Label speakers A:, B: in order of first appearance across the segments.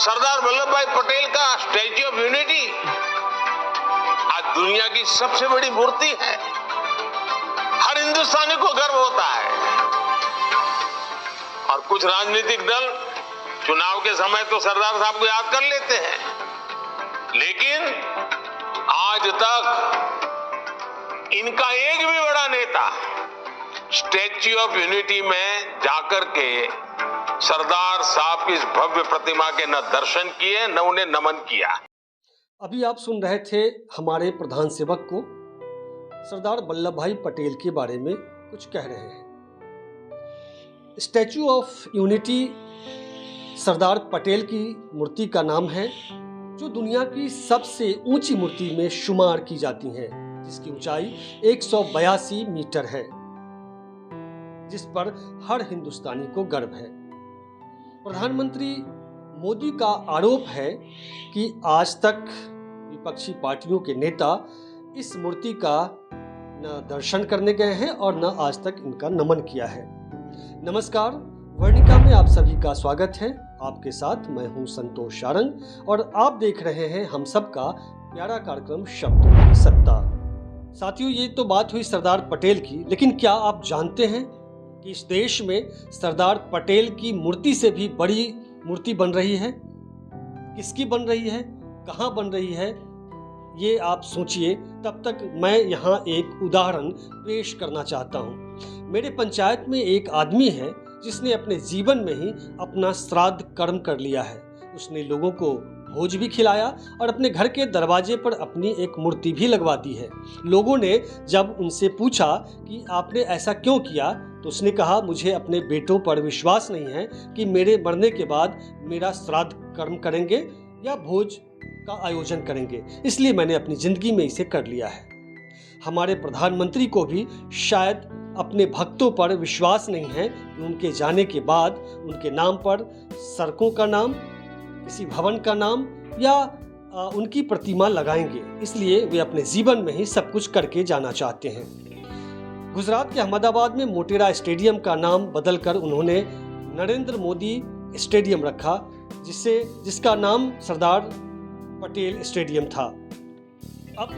A: सरदार वल्लभ भाई पटेल का statue of unity आज दुनिया की सबसे बड़ी मूर्ति है। हर हिंदुस्तानी को गर्व होता है। और कुछ राजनीतिक दल चुनाव के समय तो सरदार साहब को याद कर लेते हैं, लेकिन आज तक इनका एक भी बड़ा नेता स्टैच्यू ऑफ यूनिटी में जाकर के सरदार साहब की इस भव्य प्रतिमा के न दर्शन किए न उन्हें नमन किया।
B: अभी आप सुन रहे थे हमारे प्रधान सेवक को सरदार वल्लभ भाई पटेल के बारे में कुछ कह रहे हैं। Statue of unity Sardar Patel की मूर्ति का नाम है, जो दुनिया की सबसे ऊंची मूर्ति में शुमार की जाती है, जिसकी ऊंचाई 182 मीटर है, जिस पर हर हिंदुस्तानी को गर्व है। प्रधानमंत्री मोदी का आरोप है कि आज तक विपक्षी पार्टियों के नेता इस मूर्ति का न दर्शन करने गए हैं और न आज तक इनका नमन किया है। नमस्कार, वर्णिका में आप सभी का स्वागत है। आपके साथ मैं हूं संतोष सारंग और आप देख रहे हैं हम सबका प्यारा कार्यक्रम शब्दों की सत्ता। साथियों, ये तो बात हुई सरदार पटेल की, लेकिन क्या आप जानते हैं कि इस देश में सरदार पटेल की मूर्ति से भी बड़ी मूर्ति बन रही है? किसकी बन रही है, कहाँ बन रही है, ये आप सोचिए। तब तक मैं यहाँ एक उदाहरण पेश करना चाहता हूँ। मेरे पंचायत में एक आदमी है जिसने अपने जीवन में ही अपना श्राद्ध कर्म कर लिया है। उसने लोगों को भोज भी खिलाया और अपने घर के दरवाजे पर अपनी एक मूर्ति भी लगवा दी है। लोगों ने जब उनसे पूछा कि आपने ऐसा क्यों किया, तो उसने कहा, मुझे अपने बेटों पर विश्वास नहीं है कि मेरे मरने के बाद मेरा श्राद्ध कर्म करेंगे या भोज का आयोजन करेंगे, इसलिए मैंने अपनी ज़िंदगी में इसे कर लिया है। हमारे प्रधानमंत्री को भी शायद अपने भक्तों पर विश्वास नहीं है कि उनके जाने के बाद उनके नाम पर सड़कों का नाम, किसी भवन का नाम या उनकी प्रतिमा लगाएंगे, इसलिए वे अपने जीवन में ही सब कुछ करके जाना चाहते हैं। गुजरात के अहमदाबाद में मोटेरा स्टेडियम का नाम बदलकर उन्होंने नरेंद्र मोदी स्टेडियम रखा, जिसका नाम सरदार पटेल स्टेडियम था। अब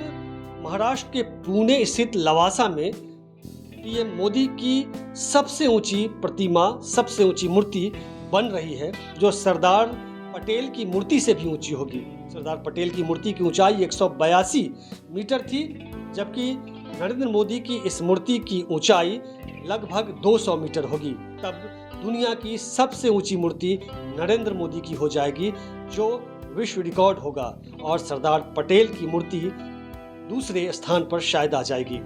B: महाराष्ट्र के पुणे स्थित लवासा में पीएम मोदी की सबसे ऊंची प्रतिमा, सबसे ऊंची मूर्ति बन रही है, जो सरदार पटेल की मूर्ति से भी ऊंची होगी। सरदार पटेल की मूर्ति की ऊंचाई 182 मीटर थी, जबकि नरेंद्र मोदी की इस मूर्ति की ऊंचाई लगभग 200 मीटर होगी। तब दुनिया की सबसे ऊंची मूर्ति नरेंद्र मोदी की हो जाएगी, जो विश्व रिकॉर्ड होगा, और सरदार पटेल की मूर्ति दूसरे स्थान पर शायद आ जाएगी।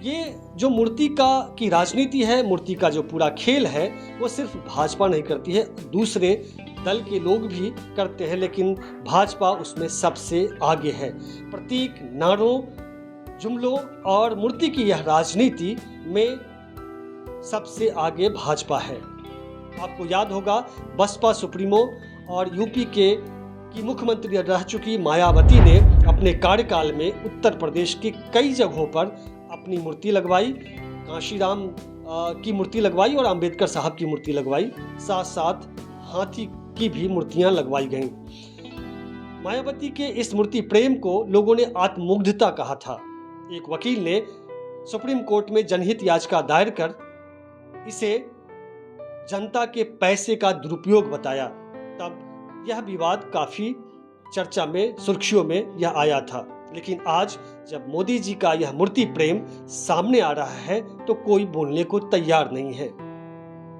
B: ये जो मूर्ति की राजनीति है, मूर्ति का जो पूरा खेल है, वो सिर्फ भाजपा नहीं करती है, दूसरे दल के लोग भी करते हैं, लेकिन भाजपा उसमें सबसे आगे है। प्रतीक, नारों, जुमलों और मूर्ति की यह राजनीति में सबसे आगे भाजपा है। आपको याद होगा, बसपा सुप्रीमो और यूपी की मुख्यमंत्री रह चुकी मायावती ने अपने कार्यकाल में उत्तर प्रदेश की कई जगहों पर अपनी मूर्ति लगवाई। कांशीराम की मूर्ति लगवाई और अंबेडकर साहब की मूर्ति लगवाई, साथ साथ हाथी की भी मूर्तियां लगवाई गईं। मायावती के इस मूर्ति प्रेम को लोगों ने आत्ममुग्धता कहा था। एक वकील ने सुप्रीम कोर्ट में जनहित याचिका दायर कर इसे जनता के पैसे का दुरुपयोग बताया। तब यह विवाद काफी चर्चा में, सुर्खियों में यह आया था। लेकिन आज जब मोदी जी का यह मूर्ति प्रेम सामने आ रहा है, तो कोई बोलने को तैयार नहीं है।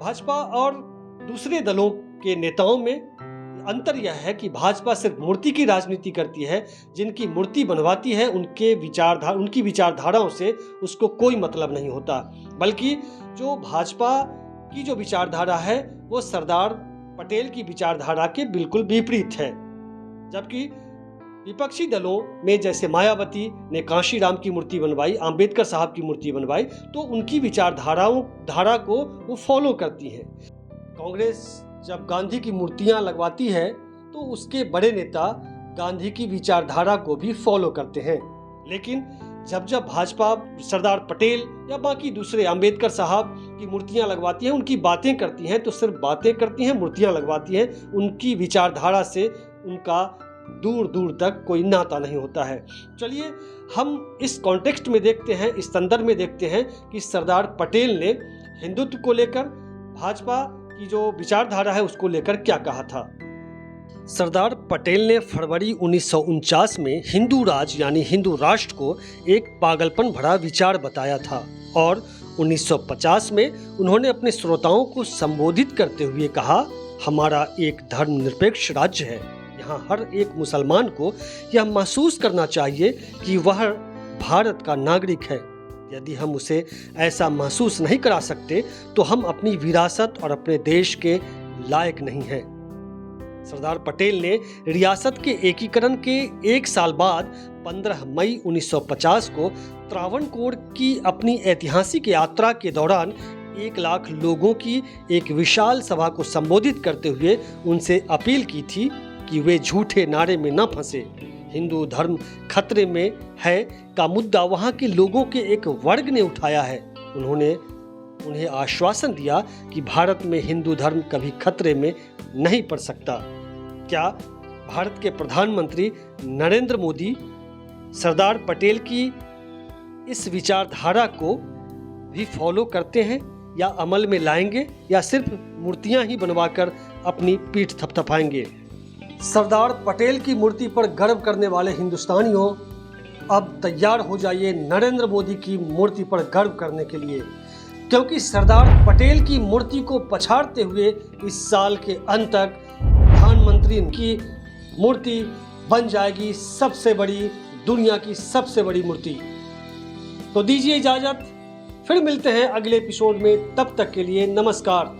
B: भाजपा और दूसरे दलों के नेताओं में अंतर यह है कि भाजपा सिर्फ मूर्ति की राजनीति करती है। जिनकी मूर्ति बनवाती है उनकी विचारधाराओं से उसको कोई मतलब नहीं होता, बल्कि जो भाजपा की जो विचारधारा है वो सरदार पटेल की विचारधारा के बिल्कुल विपरीत है। जबकि विपक्षी दलों में जैसे मायावती ने कांशीराम की मूर्ति बनवाई, अंबेडकर साहब की मूर्ति बनवाई, तो उनकी विचारधारा को वो फॉलो करती है। कांग्रेस जब गांधी की मूर्तियां लगवाती है तो उसके बड़े नेता गांधी की विचारधारा को भी फॉलो करते हैं। लेकिन जब भाजपा सरदार पटेल या बाकी दूसरे अंबेडकर साहब उनकी मूर्तियां लगवाती हैं, उनकी बातें करती हैं, तो सिर्फ बातें करती हैं, मूर्तियां लगवाती हैं, उनकी विचारधारा से उनका दूर दूर तक कोई नाता नहीं होता है। चलिए हम इस कॉन्टेक्स्ट में देखते हैं, इस संदर्भ में देखते हैं कि सरदार पटेल ने हिंदुत्व को लेकर, भाजपा की जो विचारधारा है उसको लेकर क्या कहा था। सरदार पटेल ने फरवरी 1949 में हिंदू राज यानी हिंदू राष्ट्र को एक पागलपन भरा विचार बताया था और 1950 में उन्होंने अपने श्रोताओं को संबोधित करते हुए कहा, हमारा एक धर्मनिरपेक्ष राज्य है, यहाँ हर एक मुसलमान को यह महसूस करना चाहिए कि वह भारत का नागरिक है। यदि हम उसे ऐसा महसूस नहीं करा सकते तो हम अपनी विरासत और अपने देश के लायक नहीं हैं। सरदार पटेल ने रियासत के एकीकरण के एक साल बाद 15 मई 1950 को त्रावणकोर की अपनी ऐतिहासिक यात्रा के दौरान 1 लाख लोगों की एक विशाल सभा को संबोधित करते हुए उनसे अपील की थी कि वे झूठे नारे में न फंसे। हिंदू धर्म खतरे में है का मुद्दा वहां के लोगों के एक वर्ग ने उठाया है। उन्होंने उन्हें आश्वासन दिया कि भारत में हिंदू धर्म कभी खतरे में नहीं पड़ सकता। क्या भारत के प्रधानमंत्री नरेंद्र मोदी सरदार पटेल की इस विचारधारा को भी फॉलो करते हैं या अमल में लाएंगे या सिर्फ मूर्तियां ही बनवाकर अपनी पीठ थपथपाएंगे? सरदार पटेल की मूर्ति पर गर्व करने वाले हिंदुस्तानियों, अब तैयार हो जाइए नरेंद्र मोदी की मूर्ति पर गर्व करने के लिए, क्योंकि सरदार पटेल की मूर्ति को पछाड़ते हुए इस साल के अंत तक प्रधानमंत्री की मूर्ति बन जाएगी सबसे बड़ी, दुनिया की सबसे बड़ी मूर्ति। तो दीजिए इजाजत, फिर मिलते हैं अगले एपिसोड में, तब तक के लिए नमस्कार।